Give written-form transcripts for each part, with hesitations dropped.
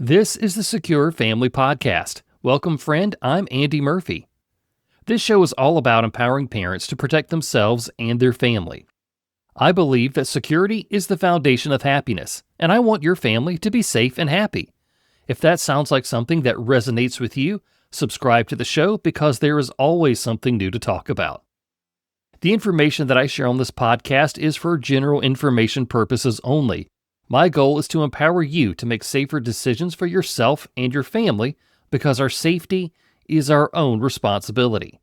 This is the Secure Family Podcast. Welcome, friend. I'm Andy Murphy. This show is all about empowering parents to protect themselves and their family. I believe that security is the foundation of happiness, and I want your family to be safe and happy. If that sounds like something that resonates with you, subscribe to the show because there is always something new to talk about. The information that I share on this podcast is for general information purposes only. My goal is to empower you to make safer decisions for yourself and your family because our safety is our own responsibility.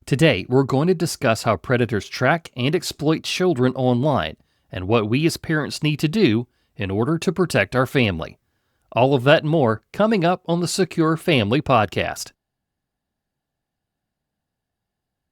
Today, we're going to discuss how predators track and exploit children online and what we as parents need to do in order to protect our family. All of that and more coming up on the Secure Family Podcast.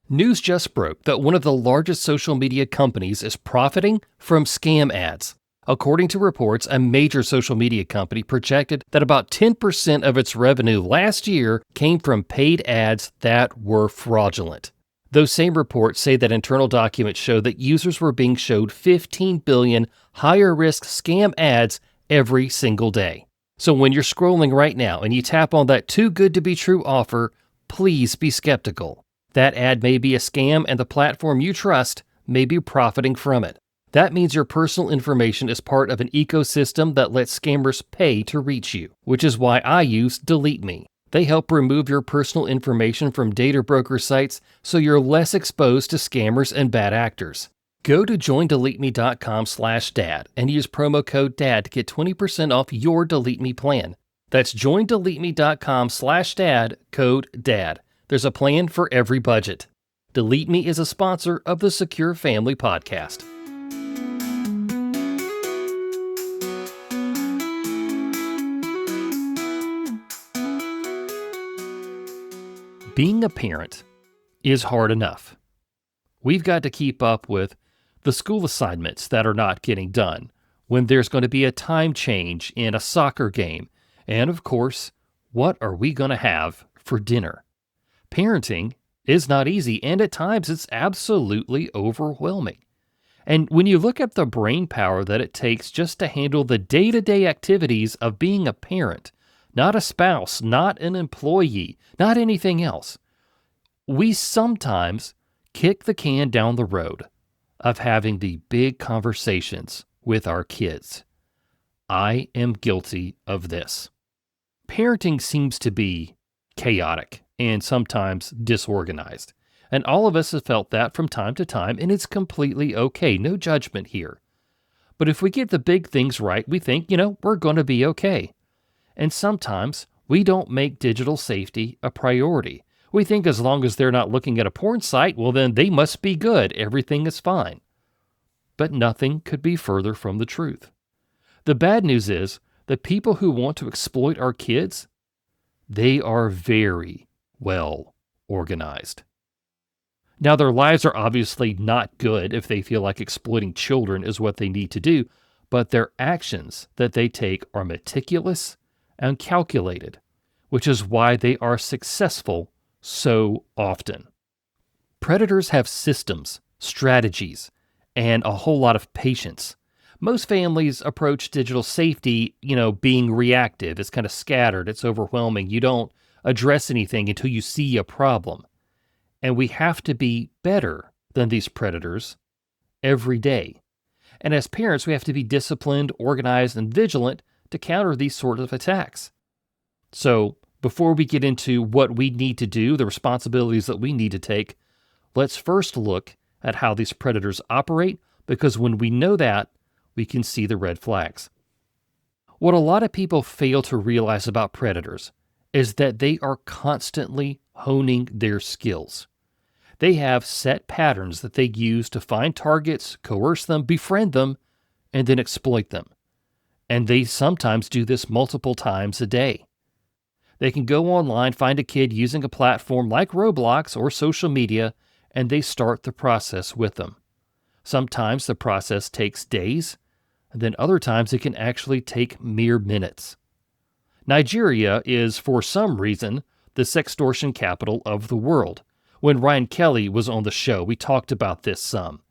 News just broke that one of the largest social media companies is profiting from scam ads. According to reports, a major social media company projected that about 10% of its revenue last year came from paid ads that were fraudulent. Those same reports say that internal documents show that users were being showed 15 billion higher-risk scam ads every single day. So when you're scrolling right now and you tap on that too-good-to-be-true offer, please be skeptical. That ad may be a scam and the platform you trust may be profiting from it. That means your personal information is part of an ecosystem that lets scammers pay to reach you, which is why I use Delete Me. They help remove your personal information from data broker sites so you're less exposed to scammers and bad actors. Go to joindeleteme.com/dad and use promo code DAD to get 20% off your Delete Me plan. That's joindeleteme.com/dad, code DAD. There's a plan for every budget. Delete Me is a sponsor of the Secure Family Podcast. Being a parent is hard enough. We've got to keep up with the school assignments that are not getting done, when there's going to be a time change in a soccer game, and of course, what are we going to have for dinner? Parenting is not easy, and at times it's absolutely overwhelming. And when you look at the brain power that it takes just to handle the day-to-day activities of being a parent, not a spouse, not an employee, not anything else, we sometimes kick the can down the road of having the big conversations with our kids. I am guilty of this. Parenting seems to be chaotic and sometimes disorganized. And all of us have felt that from time to time, and it's completely okay. No judgment here. But if we get the big things right, we think, we're going to be okay. And sometimes we don't make digital safety a priority. We think as long as they're not looking at a porn site, well then they must be good. Everything is fine. But nothing could be further from the truth. The bad news is the people who want to exploit our kids, they are very well organized. Now, their lives are obviously not good if they feel like exploiting children is what they need to do, but their actions that they take are meticulous and calculated, which is why they are successful so often. Predators have systems, strategies, and a whole lot of patience. Most families approach digital safety, being reactive. It's kind of scattered. It's overwhelming. You don't address anything until you see a problem. And we have to be better than these predators every day. And as parents, we have to be disciplined, organized, and vigilant to counter these sort of attacks. So, before we get into what we need to do, the responsibilities that we need to take, let's first look at how these predators operate, because when we know that, we can see the red flags. What a lot of people fail to realize about predators is that they are constantly honing their skills. They have set patterns that they use to find targets, coerce them, befriend them, and then exploit them. And they sometimes do this multiple times a day. They can go online, find a kid using a platform like Roblox or social media, and they start the process with them. Sometimes the process takes days, and then other times it can actually take mere minutes. Nigeria is, for some reason, the sextortion capital of the world. When Ryan Kelly was on the show, we talked about this some.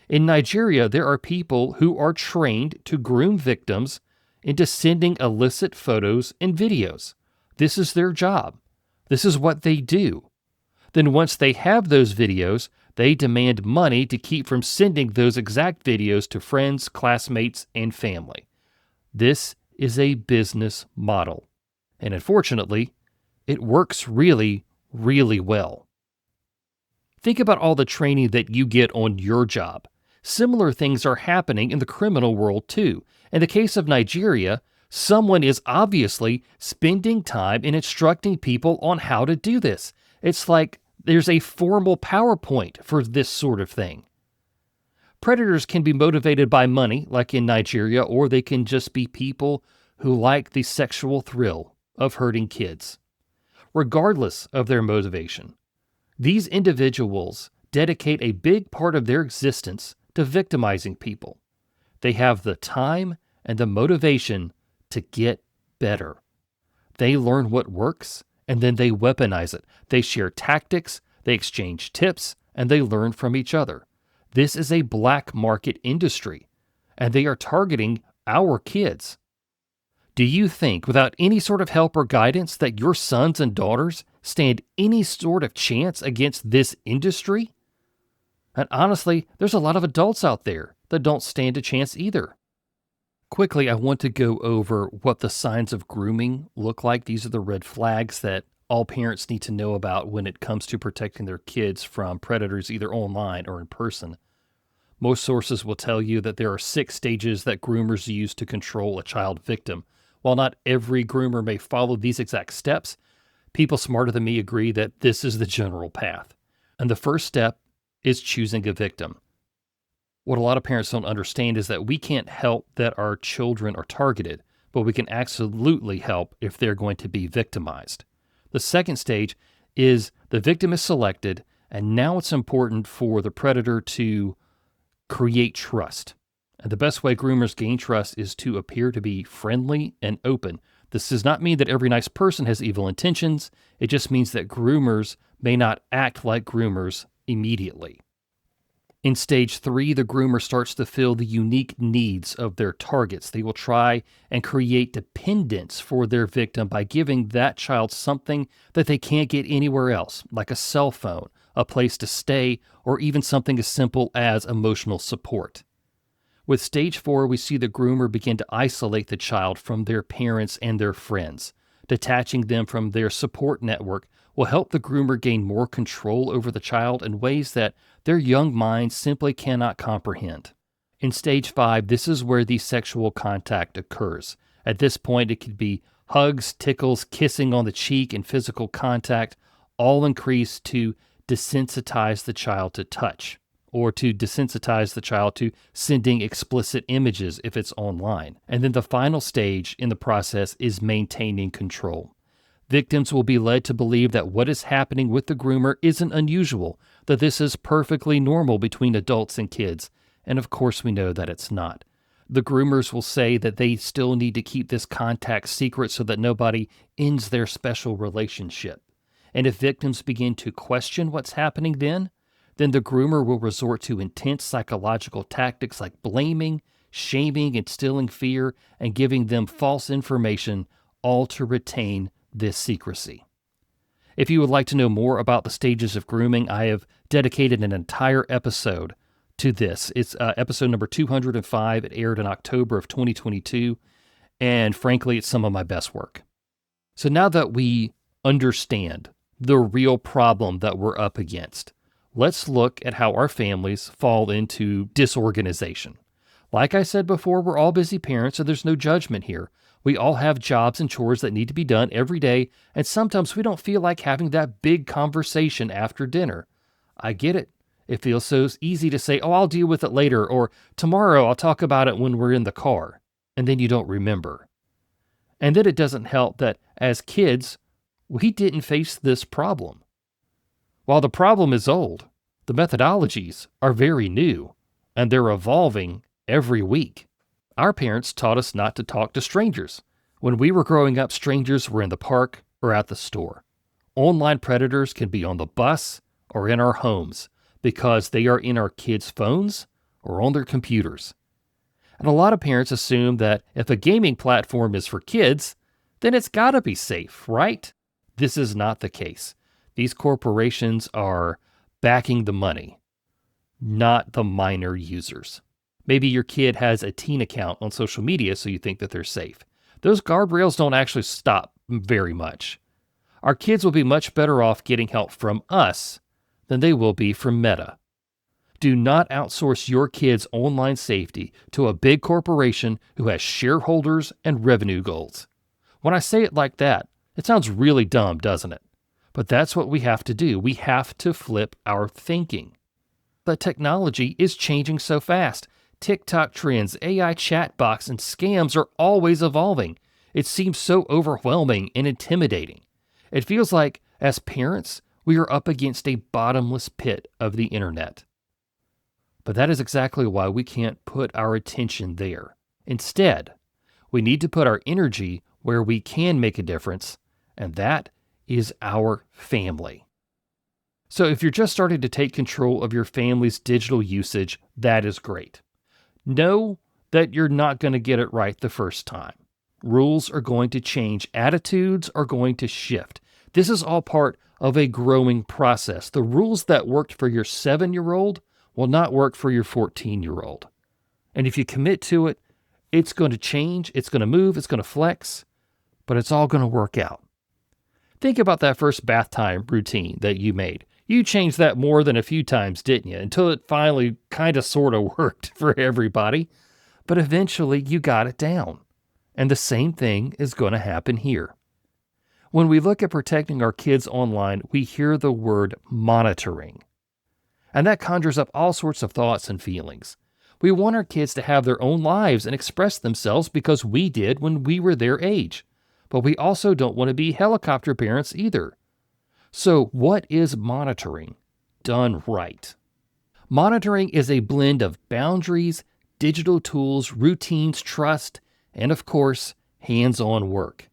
In Nigeria, there are people who are trained to groom victims into sending illicit photos and videos. This is their job. This is what they do. Then once they have those videos, they demand money to keep from sending those exact videos to friends, classmates, and family. This is a business model. And unfortunately, it works really, really well. Think about all the training that you get on your job. Similar things are happening in the criminal world too. In the case of Nigeria, someone is obviously spending time in instructing people on how to do this. It's like there's a formal PowerPoint for this sort of thing. Predators can be motivated by money, like in Nigeria, or they can just be people who like the sexual thrill of hurting kids. Regardless of their motivation, these individuals dedicate a big part of their existence to victimizing people. They have the time and the motivation to get better. They learn what works, and then they weaponize it. They share tactics, they exchange tips, and they learn from each other. This is a black market industry, and they are targeting our kids. Do you think, without any sort of help or guidance, that your sons and daughters stand any sort of chance against this industry? And honestly, there's a lot of adults out there that don't stand a chance either. Quickly, I want to go over what the signs of grooming look like. These are the red flags that all parents need to know about when it comes to protecting their kids from predators either online or in person. Most sources will tell you that there are 6 stages that groomers use to control a child victim. While not every groomer may follow these exact steps, people smarter than me agree that this is the general path. And the first step is choosing a victim. What a lot of parents don't understand is that we can't help that our children are targeted, but we can absolutely help if they're going to be victimized. The second stage is the victim is selected, and now it's important for the predator to create trust. And the best way groomers gain trust is to appear to be friendly and open. This does not mean that every nice person has evil intentions. It just means that groomers may not act like groomers immediately. In stage 3, the groomer starts to fill the unique needs of their targets. They will try and create dependence for their victim by giving that child something that they can't get anywhere else, like a cell phone, a place to stay, or even something as simple as emotional support. With stage 4, we see the groomer begin to isolate the child from their parents and their friends. Detaching them from their support network will help the groomer gain more control over the child in ways that their young minds simply cannot comprehend. In stage 5, this is where the sexual contact occurs. At this point, it could be hugs, tickles, kissing on the cheek, and physical contact, all increased to desensitize the child to touch, or to desensitize the child to sending explicit images if it's online. And then the final stage in the process is maintaining control. Victims will be led to believe that what is happening with the groomer isn't unusual, that this is perfectly normal between adults and kids, and of course we know that it's not. The groomers will say that they still need to keep this contact secret so that nobody ends their special relationship. And if victims begin to question what's happening then the groomer will resort to intense psychological tactics like blaming, shaming, instilling fear, and giving them false information, all to retain this secrecy. If you would like to know more about the stages of grooming, I have dedicated an entire episode to this. It's episode number 205. It aired in October of 2022, and frankly, it's some of my best work. So now that we understand the real problem that we're up against, let's look at how our families fall into disorganization. Like I said before, we're all busy parents, and there's no judgment here. We all have jobs and chores that need to be done every day, and sometimes we don't feel like having that big conversation after dinner. I get it. It feels so easy to say, oh, I'll deal with it later, or tomorrow I'll talk about it when we're in the car, and then you don't remember. And then it doesn't help that as kids, we didn't face this problem. While the problem is old, the methodologies are very new, and they're evolving every week. Our parents taught us not to talk to strangers. When we were growing up, strangers were in the park or at the store. Online predators can be on the bus or in our homes because they are in our kids' phones or on their computers. And a lot of parents assume that if a gaming platform is for kids, then it's got to be safe, right? This is not the case. These corporations are backing the money, not the minor users. Maybe your kid has a teen account on social media, so you think that they're safe. Those guardrails don't actually stop very much. Our kids will be much better off getting help from us than they will be from Meta. Do not outsource your kids' online safety to a big corporation who has shareholders and revenue goals. When I say it like that, it sounds really dumb, doesn't it? But that's what we have to do. We have to flip our thinking. The technology is changing so fast. TikTok trends, AI chatbots, and scams are always evolving. It seems so overwhelming and intimidating. It feels like, as parents, we are up against a bottomless pit of the internet. But that is exactly why we can't put our attention there. Instead, we need to put our energy where we can make a difference, and that is our family. So if you're just starting to take control of your family's digital usage, that is great. Know that you're not going to get it right the first time. Rules are going to change. Attitudes are going to shift. This is all part of a growing process. The rules that worked for your 7-year-old will not work for your 14-year-old. And if you commit to it, it's going to change, it's going to move, it's going to flex, but it's all going to work out. Think about that first bath time routine that you made. You changed that more than a few times, didn't you? Until it finally kind of sort of worked for everybody. But eventually you got it down. And the same thing is going to happen here. When we look at protecting our kids online, we hear the word monitoring. And that conjures up all sorts of thoughts and feelings. We want our kids to have their own lives and express themselves because we did when we were their age. But we also don't want to be helicopter parents either. So what is monitoring done right? Monitoring is a blend of boundaries, digital tools, routines, trust, and of course, hands-on work.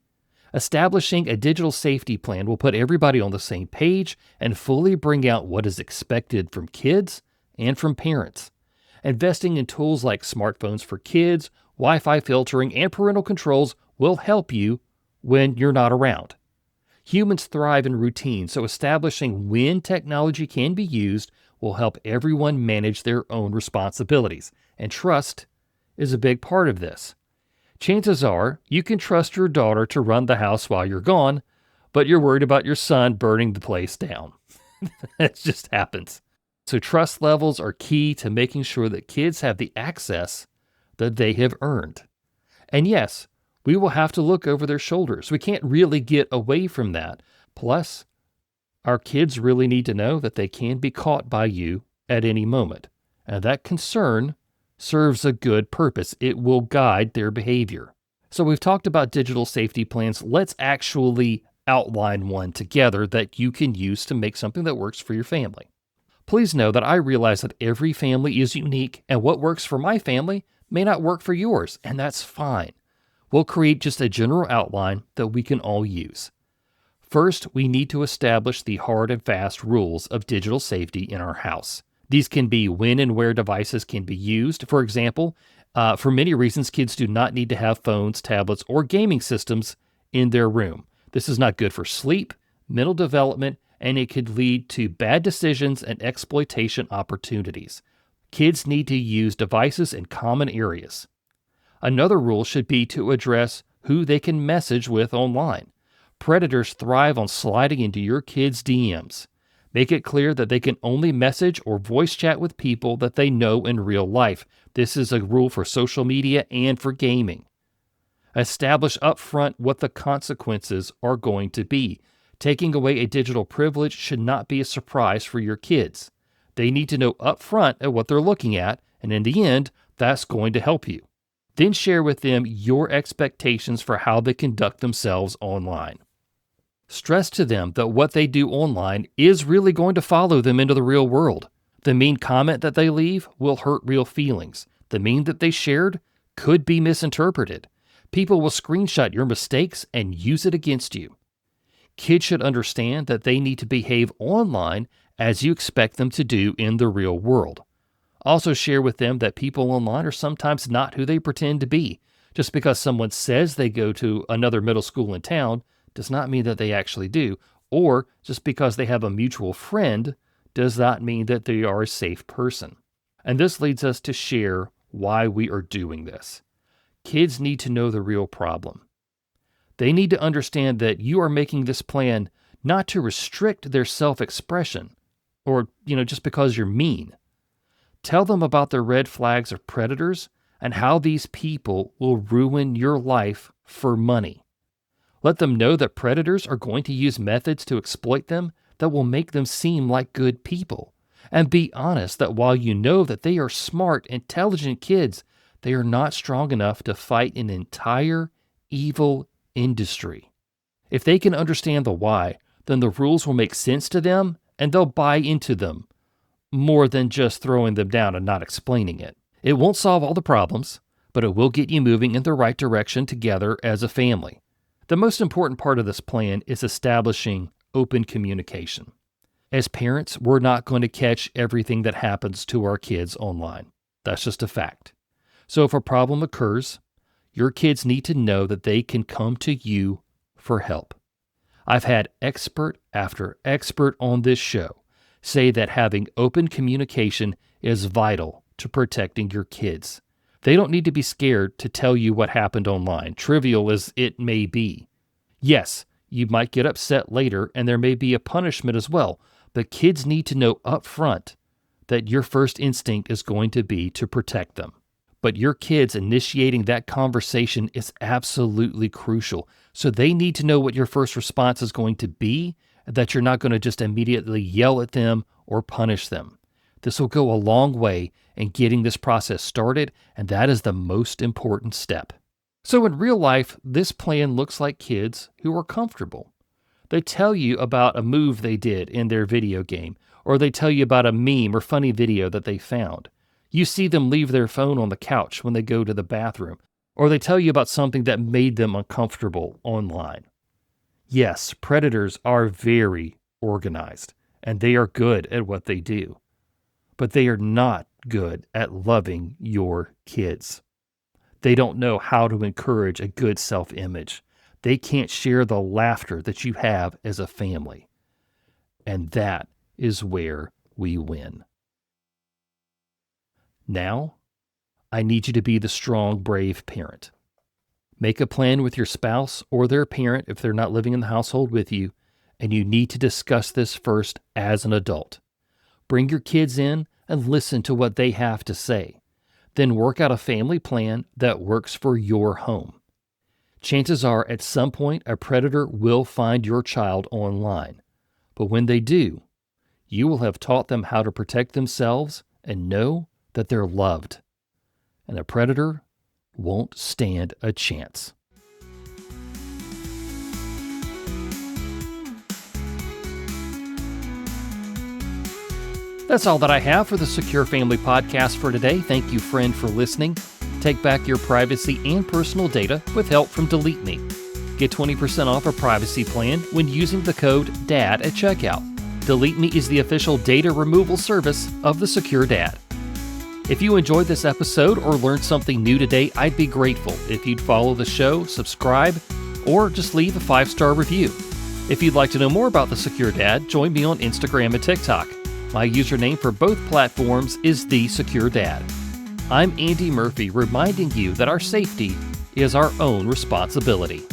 Establishing a digital safety plan will put everybody on the same page and fully bring out what is expected from kids and from parents. Investing in tools like smartphones for kids, Wi-Fi filtering, and parental controls will help you when you're not around. Humans thrive in routine, so establishing when technology can be used will help everyone manage their own responsibilities. And trust is a big part of this. Chances are you can trust your daughter to run the house while you're gone, but you're worried about your son burning the place down. That just happens. So trust levels are key to making sure that kids have the access that they have earned. And yes, we will have to look over their shoulders. We can't really get away from that. Plus, our kids really need to know that they can be caught by you at any moment. And that concern serves a good purpose. It will guide their behavior. So we've talked about digital safety plans. Let's actually outline one together that you can use to make something that works for your family. Please know that I realize that every family is unique, and what works for my family may not work for yours, and that's fine. We'll create just a general outline that we can all use. First, we need to establish the hard and fast rules of digital safety in our house. These can be when and where devices can be used. For example, for many reasons, kids do not need to have phones, tablets, or gaming systems in their room. This is not good for sleep, mental development, and it could lead to bad decisions and exploitation opportunities. Kids need to use devices in common areas. Another rule should be to address who they can message with online. Predators thrive on sliding into your kids' DMs. Make it clear that they can only message or voice chat with people that they know in real life. This is a rule for social media and for gaming. Establish upfront what the consequences are going to be. Taking away a digital privilege should not be a surprise for your kids. They need to know upfront at what they're looking at, and in the end, that's going to help you. Then share with them your expectations for how they conduct themselves online. Stress to them that what they do online is really going to follow them into the real world. The mean comment that they leave will hurt real feelings. The meme that they shared could be misinterpreted. People will screenshot your mistakes and use it against you. Kids should understand that they need to behave online as you expect them to do in the real world. Also share with them that people online are sometimes not who they pretend to be. Just because someone says they go to another middle school in town does not mean that they actually do. Or just because they have a mutual friend does not mean that they are a safe person. And this leads us to share why we are doing this. Kids need to know the real problem. They need to understand that you are making this plan not to restrict their self-expression or, just because you're mean. Tell them about the red flags of predators and how these people will ruin your life for money. Let them know that predators are going to use methods to exploit them that will make them seem like good people. And be honest that while you know that they are smart, intelligent kids, they are not strong enough to fight an entire evil industry. If they can understand the why, then the rules will make sense to them and they'll buy into them more than just throwing them down and not explaining it. It won't solve all the problems, but it will get you moving in the right direction together as a family. The most important part of this plan is establishing open communication. As parents, we're not going to catch everything that happens to our kids online. That's just a fact. So if a problem occurs, your kids need to know that they can come to you for help. I've had expert after expert on this show say that having open communication is vital to protecting your kids. They don't need to be scared to tell you what happened online, trivial as it may be. Yes, you might get upset later and there may be a punishment as well, but kids need to know up front that your first instinct is going to be to protect them. But your kids initiating that conversation is absolutely crucial. So they need to know what your first response is going to be, that you're not going to just immediately yell at them or punish them. This will go a long way in getting this process started, and that is the most important step. So in real life, this plan looks like kids who are comfortable. They tell you about a move they did in their video game, or they tell you about a meme or funny video that they found. You see them leave their phone on the couch when they go to the bathroom, or they tell you about something that made them uncomfortable online. Yes, predators are very organized, and they are good at what they do, but they are not good at loving your kids. They don't know how to encourage a good self-image. They can't share the laughter that you have as a family. And that is where we win. Now, I need you to be the strong, brave parent. Make a plan with your spouse or their parent if they're not living in the household with you, and you need to discuss this first as an adult. Bring your kids in and listen to what they have to say. Then work out a family plan that works for your home. Chances are at some point a predator will find your child online. But when they do, you will have taught them how to protect themselves and know that they're loved. And a predator won't stand a chance. That's all that I have for the Secure Family Podcast for today. Thank you, friend, for listening. Take back your privacy and personal data with help from Delete Me. Get 20% off a privacy plan when using the code DAD at checkout. Delete Me is the official data removal service of the Secure Dad. If you enjoyed this episode or learned something new today, I'd be grateful if you'd follow the show, subscribe, or just leave a 5-star review. If you'd like to know more about the Secure Dad, join me on Instagram and TikTok. My username for both platforms is The Secure Dad. I'm Andy Murphy, reminding you that our safety is our own responsibility.